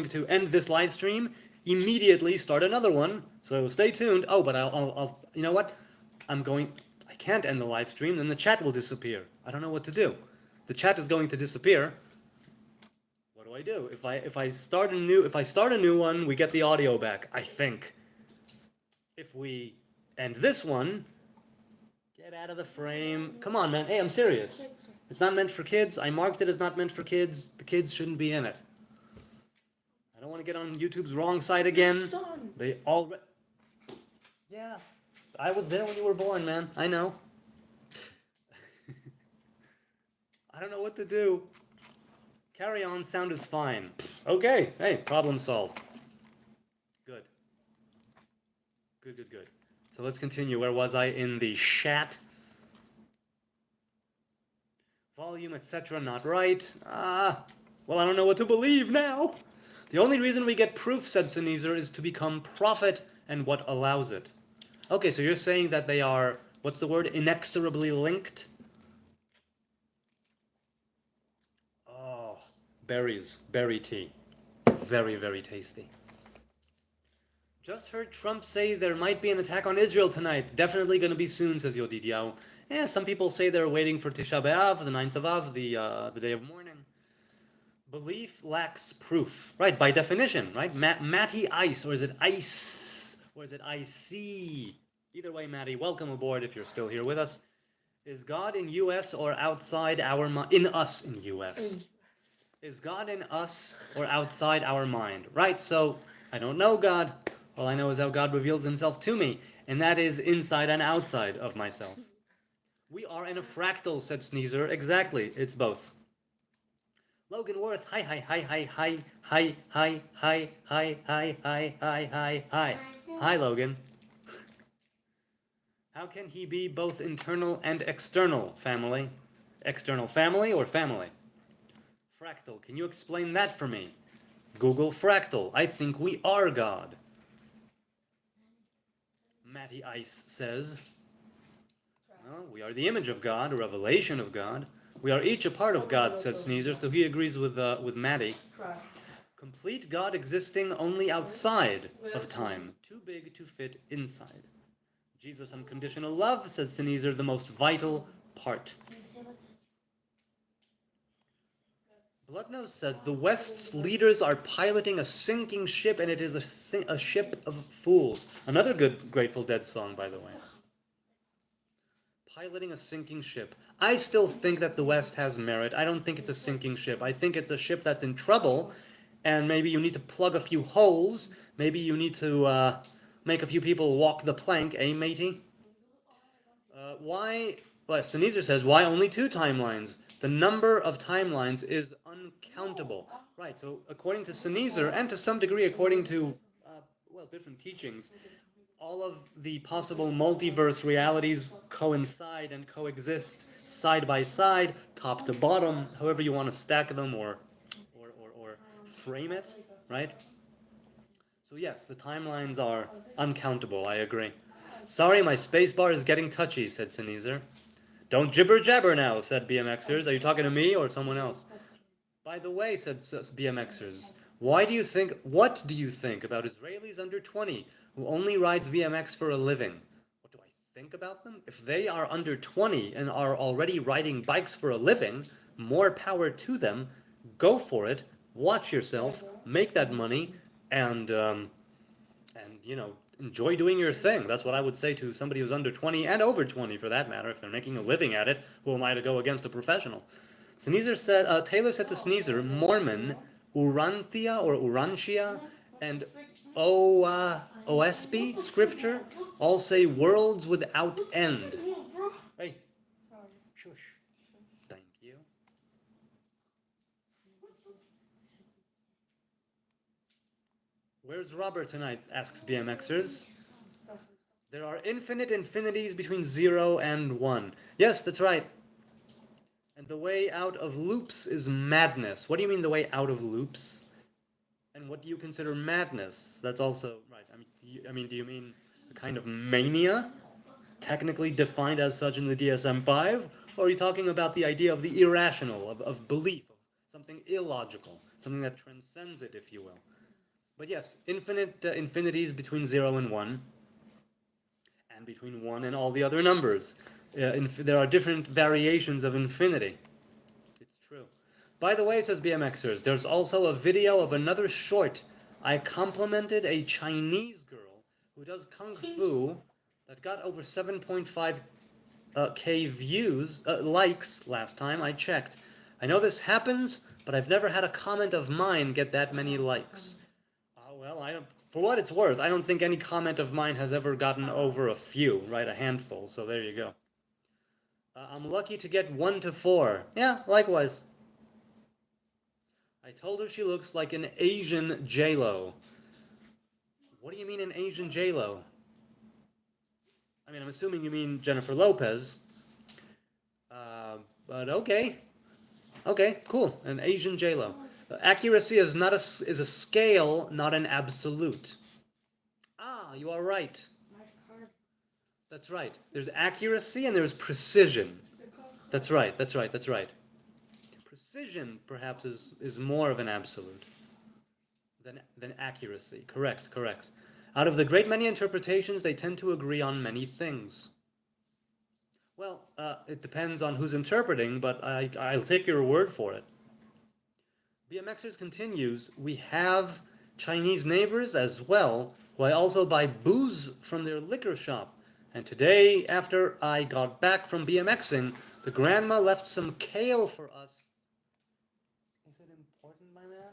to end this live stream, immediately start another one. So stay tuned. Oh, but I'll you know what? I can't end the live stream, then the chat will disappear. I don't know what to do. The chat is going to disappear. What do I do? If I start a new one, we get the audio back, I think. If we end this one, get out of the frame. Come on, man. Hey, I'm serious. It's not meant for kids. I marked it as not meant for kids. The kids shouldn't be in it. I don't want to get on YouTube's wrong side again. They already... Yeah. I was there when you were born, man. I know. I don't know what to do. Carry on, sound is fine. Okay, hey, problem solved. Good. Good. So let's continue. Where was I? In the chat. Volume, etc. not right. Well, I don't know what to believe now. The only reason we get proof, said Sneezer, is to become prophet and what allows it. Okay, so you're saying that they are, what's the word, inexorably linked? Oh, berry tea. Very, very tasty. Just heard Trump say there might be an attack on Israel tonight. Definitely going to be soon, says Yodidiao. Yeah, some people say they're waiting for Tisha B'Av, the 9th of Av, the day of mourning. Belief lacks proof. Right, by definition, right? Matty Ice, or is it Ice? Or is it IC? Either way, Matty, welcome aboard if you're still here with us. Is God in U.S. or outside our mind? In us in U.S. Is God in us or outside our mind? Right, so I don't know God. All I know is how God reveals himself to me, and that is inside and outside of myself. We are in a fractal, said Sneezer. Exactly, it's both. Logan Worth, hi. Hi, Logan. How can he be both internal and external, family? External family or family? Fractal, can you explain that for me? Google fractal. I think we are God. Matty Ice says, well, we are the image of God, a revelation of God. We are each a part of God, said Sneezer, so he agrees with Matty. Complete God existing only outside of time, too big to fit inside. Jesus' unconditional love, says Sneezer, the most vital part. Bloodnose says, the West's leaders are piloting a sinking ship, and it is a ship of fools. Another good Grateful Dead song, by the way. Piloting a sinking ship. I still think that the West has merit. I don't think it's a sinking ship. I think it's a ship that's in trouble, and maybe you need to plug a few holes. Maybe you need to make a few people walk the plank, eh, matey? Why? Well, Sneezer says, why only 2 timelines? The number of timelines is uncountable. Right, so according to Sneezer, and to some degree according to well, different teachings, all of the possible multiverse realities coincide and coexist side by side, top to bottom, however you want to stack them or frame it, right? So yes, the timelines are uncountable, I agree. Sorry, my spacebar is getting touchy, said Sneezer. Don't jibber jabber now, said BMXers. Are you talking to me or someone else? By the way, said BMXers, what do you think about Israelis under 20 who only rides BMX for a living? What do I think about them? If they are under 20 and are already riding bikes for a living, more power to them. Go for it. Watch yourself. Make that money, and enjoy doing your thing. That's what I would say to somebody who's under 20 and over 20 for that matter. If they're making a living at it, who am I to go against a professional? Taylor said to Sneezer, Mormon, Urantia or Urantia, and OSB scripture all say worlds without end. Hey, shush. Thank you. Where's Robert tonight? Asks BMXers. There are infinite infinities between 0 and 1. Yes, that's right. And the way out of loops is madness. What do you mean the way out of loops? And what do you consider madness? That's also right. Do you mean a kind of mania, technically defined as such in the DSM-5? Or are you talking about the idea of the irrational, of belief, of something illogical, something that transcends it, if you will? But yes, infinite infinities between 0 and 1, and between 1 and all the other numbers. There are different variations of infinity. It's true. By the way, says BMXers, there's also a video of another short. I complimented a Chinese girl who does kung fu that got over 7.5 K views, likes last time I checked. I know this happens, but I've never had a comment of mine get that many likes. For what it's worth, I don't think any comment of mine has ever gotten over a few, right? A handful, so there you go. I'm lucky to get 1 to 4. Yeah, likewise. I told her she looks like an Asian J-Lo. What do you mean an Asian J-Lo? I'm assuming you mean Jennifer Lopez. But okay. Okay, cool. An Asian J-Lo. Accuracy is a scale, not an absolute. Ah, you are right. That's right. There's accuracy and there's precision. That's right. Precision, perhaps, is more of an absolute than accuracy. Correct. Out of the great many interpretations, they tend to agree on many things. Well, it depends on who's interpreting, but I'll take your word for it. BMXers continues, we have Chinese neighbors as well, who I also buy booze from their liquor shop. And today, after I got back from BMXing, the grandma left some kale for us. Is it important, my man?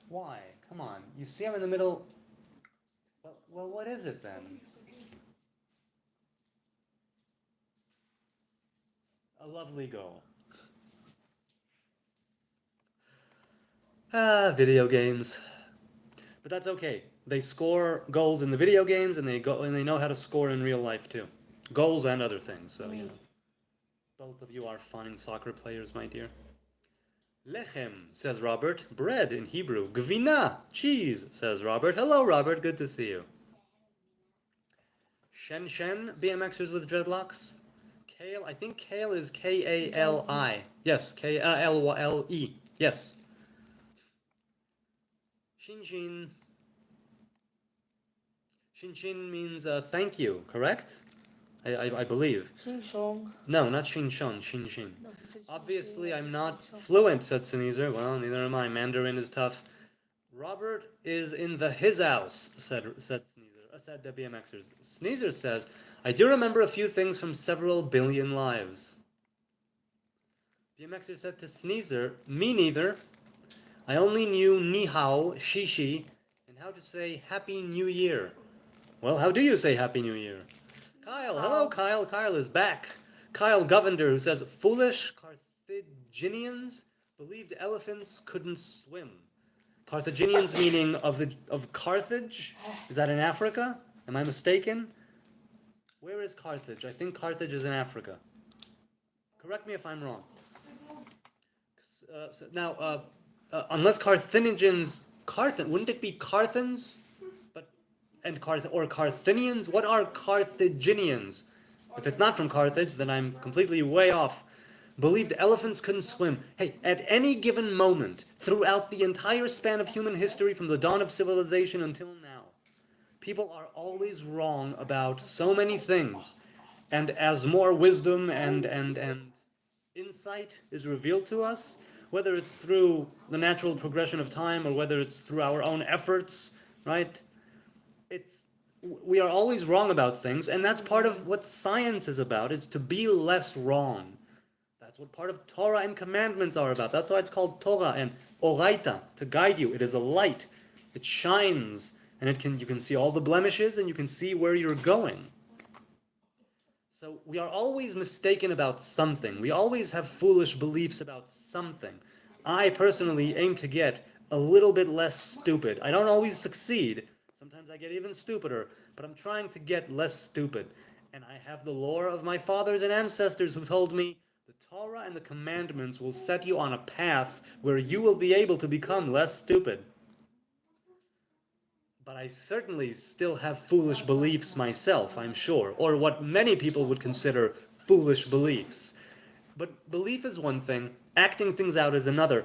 Why? Come on. You see I'm in the middle. Well, what is it then? A lovely goal. Video games. But that's okay. They score goals in the video games, and they know how to score in real life too. Goals and other things. So both of you are fine soccer players, my dear. Lechem, says Robert. Bread in Hebrew. Gvina, cheese, says Robert. Hello, Robert. Good to see you. Shen, BMXers with dreadlocks. Kale, I think kale is K-A-L-I. Yes, K-L-E. Yes. Shin. Shin means thank you, correct? I believe. Shing-shong. No, not Shin. No, Obviously, I'm not fluent, said Sneezer. Well, neither am I. Mandarin is tough. Robert is in his house, said Sneezer. Said BMXers. Sneezer says, I do remember a few things from several billion lives. BMXer said to Sneezer, me neither. I only knew ni hao, shishi, and how to say Happy New Year. Well, how do you say Happy New Year? Kyle, hello Kyle. Kyle is back. Kyle Governor, who says, foolish Carthaginians believed elephants couldn't swim. Carthaginians meaning of Carthage? Is that in Africa? Am I mistaken? Where is Carthage? I think Carthage is in Africa. Correct me if I'm wrong. Unless Carthaginians, wouldn't it be Carthans? Or Carthaginians? What are Carthaginians? If it's not from Carthage, then I'm completely way off. Believed elephants couldn't swim. Hey, at any given moment, throughout the entire span of human history from the dawn of civilization until now, people are always wrong about so many things. And as more wisdom and insight is revealed to us, whether it's through the natural progression of time or whether it's through our own efforts, right? We are always wrong about things, and that's part of what science is about, is to be less wrong. That's what part of Torah and commandments are about. That's why it's called Torah and Oraita, to guide you. It is a light. It shines, and you can see all the blemishes, and you can see where you're going. So we are always mistaken about something. We always have foolish beliefs about something. I personally aim to get a little bit less stupid. I don't always succeed. Sometimes I get even stupider, but I'm trying to get less stupid. And I have the lore of my fathers and ancestors who told me the Torah and the commandments will set you on a path where you will be able to become less stupid. But I certainly still have foolish beliefs myself, I'm sure, or what many people would consider foolish beliefs. But belief is one thing, acting things out is another.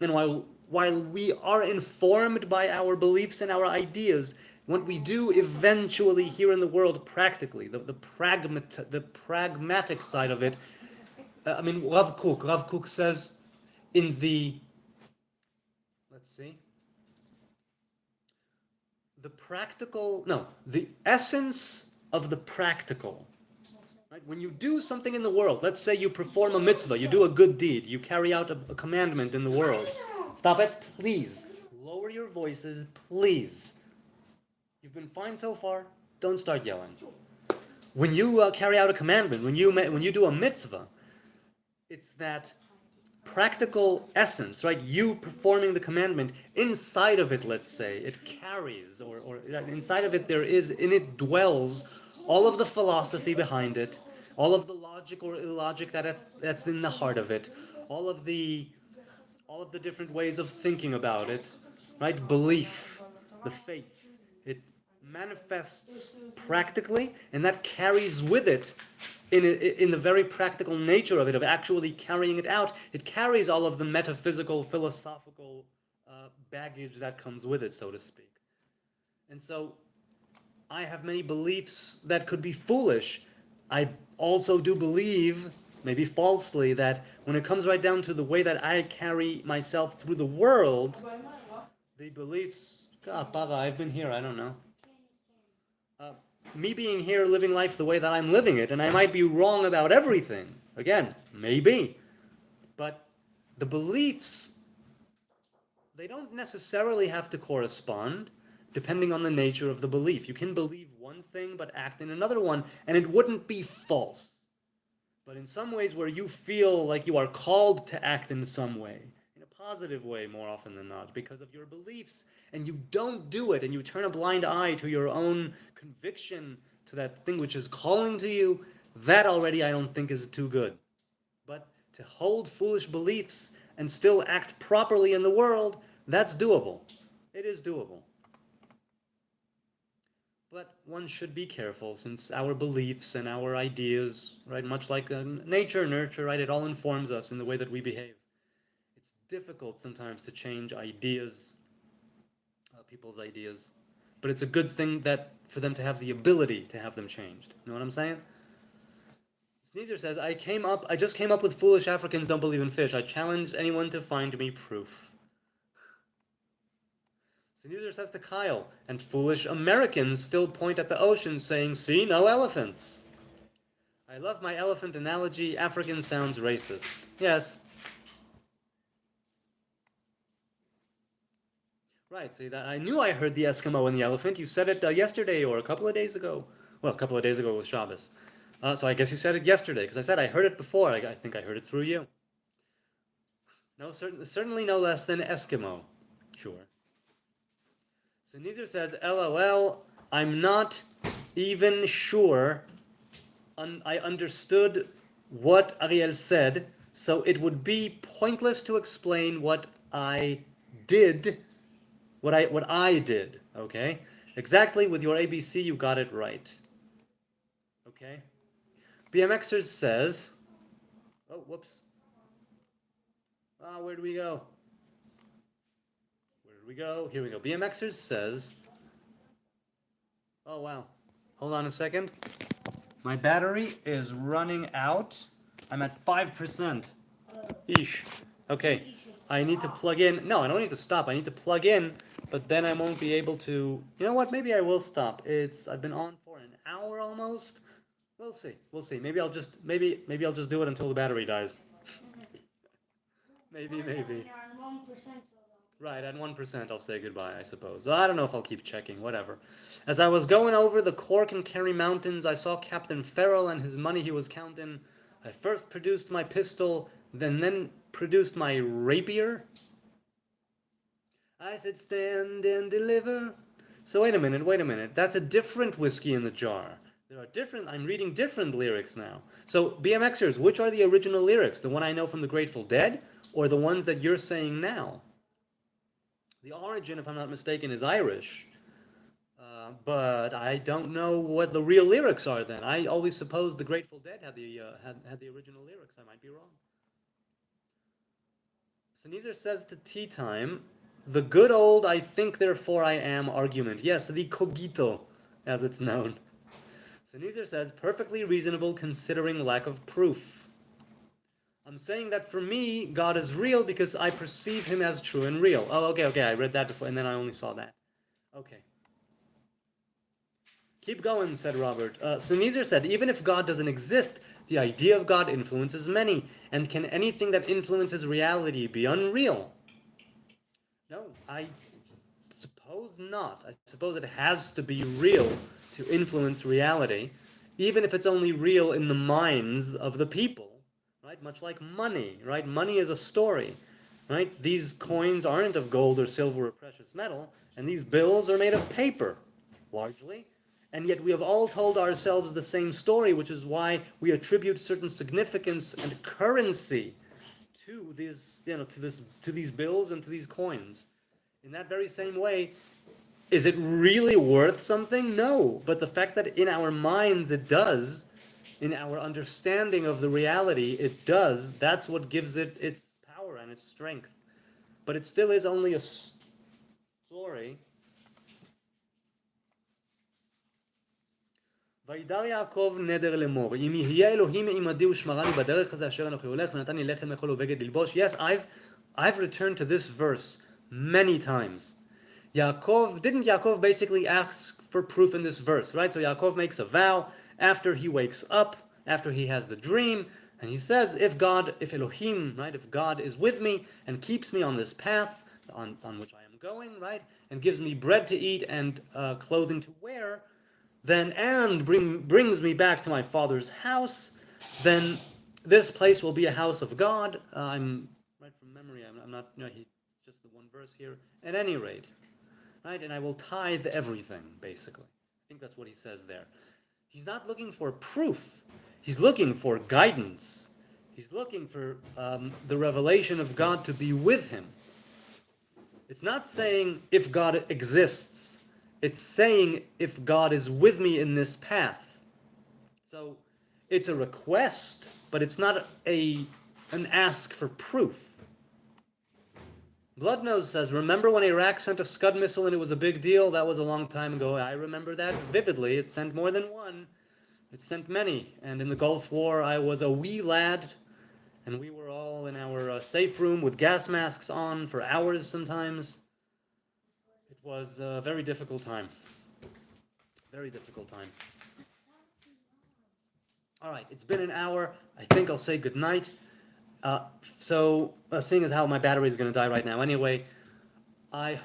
And while we are informed by our beliefs and our ideas, what we do eventually here in the world practically, the pragmatic side of it, Rav Kook says in the, the essence of the practical. Right? When you do something in the world, let's say you perform a mitzvah, you do a good deed, you carry out a commandment in the world. Stop it, please. Lower your voices, please. You've been fine so far. Don't start yelling. When you carry out a commandment, when you do a mitzvah, it's that practical essence, right? You performing the commandment, inside of it, let's say, it carries, or inside of it in it dwells all of the philosophy behind it, all of the logic or illogic that's in the heart of it, all of the different ways of thinking about it, right? Belief, the faith, it manifests practically, and that carries with it, in the very practical nature of it, of actually carrying it out, it carries all of the metaphysical, philosophical baggage that comes with it, so to speak. And so, I have many beliefs that could be foolish. I also do believe, maybe falsely, that when it comes right down to the way that I carry myself through the world, the beliefs, I've been here, I don't know. Me being here, living life the way that I'm living it, and I might be wrong about everything. Again, maybe. But the beliefs, they don't necessarily have to correspond, depending on the nature of the belief. You can believe one thing but act in another one, and it wouldn't be false. But in some ways where you feel like you are called to act in some way, in a positive way more often than not, because of your beliefs, and you don't do it, and you turn a blind eye to your own conviction, to that thing which is calling to you, that already I don't think is too good. But to hold foolish beliefs and still act properly in the world, that's doable. It is doable. But one should be careful, since our beliefs and our ideas, right, much like nature, nurture, right, it all informs us in the way that we behave. It's difficult sometimes to change ideas, people's ideas, but it's a good thing that for them to have the ability to have them changed. You know what I'm saying? Sneezer says, I just came up with foolish Africans don't believe in fish. I challenge anyone to find me proof. Sneezer says to Kyle, and foolish Americans still point at the ocean saying, see, no elephants. I love my elephant analogy. African sounds racist. Yes. Right, see, that I knew I heard the Eskimo and the elephant. You said it yesterday or a couple of days ago. Well, a couple of days ago was Shabbos. So I guess you said it yesterday, because I said I heard it before. I think I heard it through you. No, certainly no less than Eskimo. Sure. So Nizar says, LOL, I'm not even sure I understood what Ariel said, so it would be pointless to explain what I did, what I did, okay? Exactly, with your ABC, you got it right. Okay? BMXers says, oh, whoops. Where do we go? Where did we go? Here we go. BMXers says, oh wow. Hold on a second. My battery is running out. I'm at 5%. Eesh. Okay. I need to plug in. No, I don't need to stop. I need to plug in, but then I won't be able to. You know what? Maybe I will stop. I've been on for an hour almost. We'll see. We'll see. Maybe I'll just do it until the battery dies. Maybe. Right, at 1% I'll say goodbye, I suppose. I don't know if I'll keep checking, whatever. As I was going over the Cork and Kerry mountains, I saw Captain Farrell and his money he was counting. I first produced my pistol, then produced my rapier. I said, stand and deliver. So wait a minute. That's a different whiskey in the jar. I'm reading different lyrics now. So BMXers, which are the original lyrics? The one I know from the Grateful Dead, or the ones that you're saying now? The origin, if I'm not mistaken, is Irish, but I don't know what the real lyrics are. Then I always supposed the Grateful Dead had the original lyrics. I might be wrong. Sneezer says to Tea Time, the good old "I think therefore I am" argument. Yes, the cogito, as it's known. Sneezer says, perfectly reasonable considering lack of proof. I'm saying that for me, God is real because I perceive him as true and real. Oh, okay, I read that before, and then I only saw that. Okay. Keep going, said Robert. Sneezer said, even if God doesn't exist, the idea of God influences many. And can anything that influences reality be unreal? No, I suppose not. I suppose it has to be real to influence reality, even if it's only real in the minds of the people. Right? Much like money, right? Money is a story, right? These coins aren't of gold or silver or precious metal, and these bills are made of paper, largely. And yet we have all told ourselves the same story, which is why we attribute certain significance and currency to these, to these bills and to these coins. In that very same way, is it really worth something? No. But the fact that in our minds it does, in our understanding of the reality, it does, that's what gives it its power and its strength. But it still is only a story. וידר יעקב נדר לאמור, אם יהיה אלוהים עמדי ושמרני בדרך הזה אשר אנוכי הולך ונתן לי לחם לאכול ובגד ללבוש. Yes, I've returned to this verse many times. Didn't Yaakov basically ask for proof in this verse, right? So Yaakov makes a vow after he wakes up, after he has the dream, and he says, if Elohim, right, if God is with me and keeps me on this path on which I am going, right, and gives me bread to eat and clothing to wear, then brings me back to my father's house, then this place will be a house of God. I'm right from memory. I'm not. Just the one verse here. At any rate, right, and I will tithe everything. Basically, I think that's what he says there. He's not looking for proof. He's looking for guidance. He's looking for the revelation of God to be with him. It's not saying if God exists. It's saying if God is with me in this path. So it's a request, but it's not an ask for proof. Bloodnose says, remember when Iraq sent a Scud missile and it was a big deal? That was a long time ago. I remember that vividly. It sent more than one. It sent many. And in the Gulf War, I was a wee lad, and we were all in our safe room with gas masks on for hours sometimes. It was a very difficult time. Very difficult time. All right, it's been an hour. I think I'll say goodnight. Seeing as how my battery is going to die right now anyway, I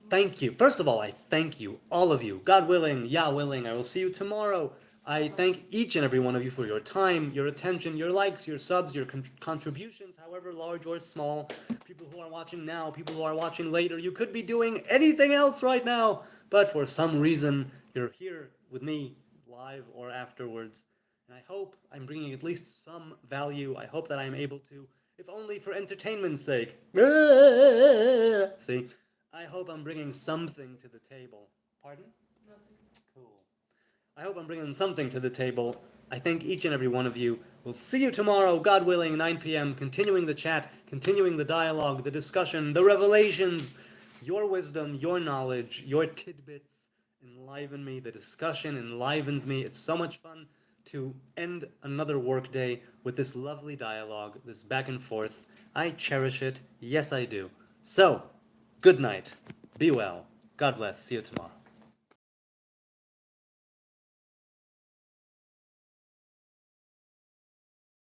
thank you. First of all, I thank you, all of you. God willing, Yah willing, I will see you tomorrow I thank each and every one of you for your time, your attention, your likes, your subs, your contributions, however large or small. People who are watching now, people who are watching later, you could be doing anything else right now, but for some reason, you're here with me live or afterwards. And I hope I'm bringing at least some value. I hope that I'm able to, if only for entertainment's sake. See, I hope I'm bringing something to the table. Pardon? Cool. I hope I'm bringing something to the table. I thank each and every one of you. We'll see you tomorrow, God willing, 9 p.m., continuing the chat, continuing the dialogue, the discussion, the revelations, your wisdom, your knowledge, your tidbits enliven me. The discussion enlivens me. It's so much fun to end another workday with this lovely dialogue, this back and forth. I cherish it. Yes, I do. So, good night. Be well. God bless. See you tomorrow.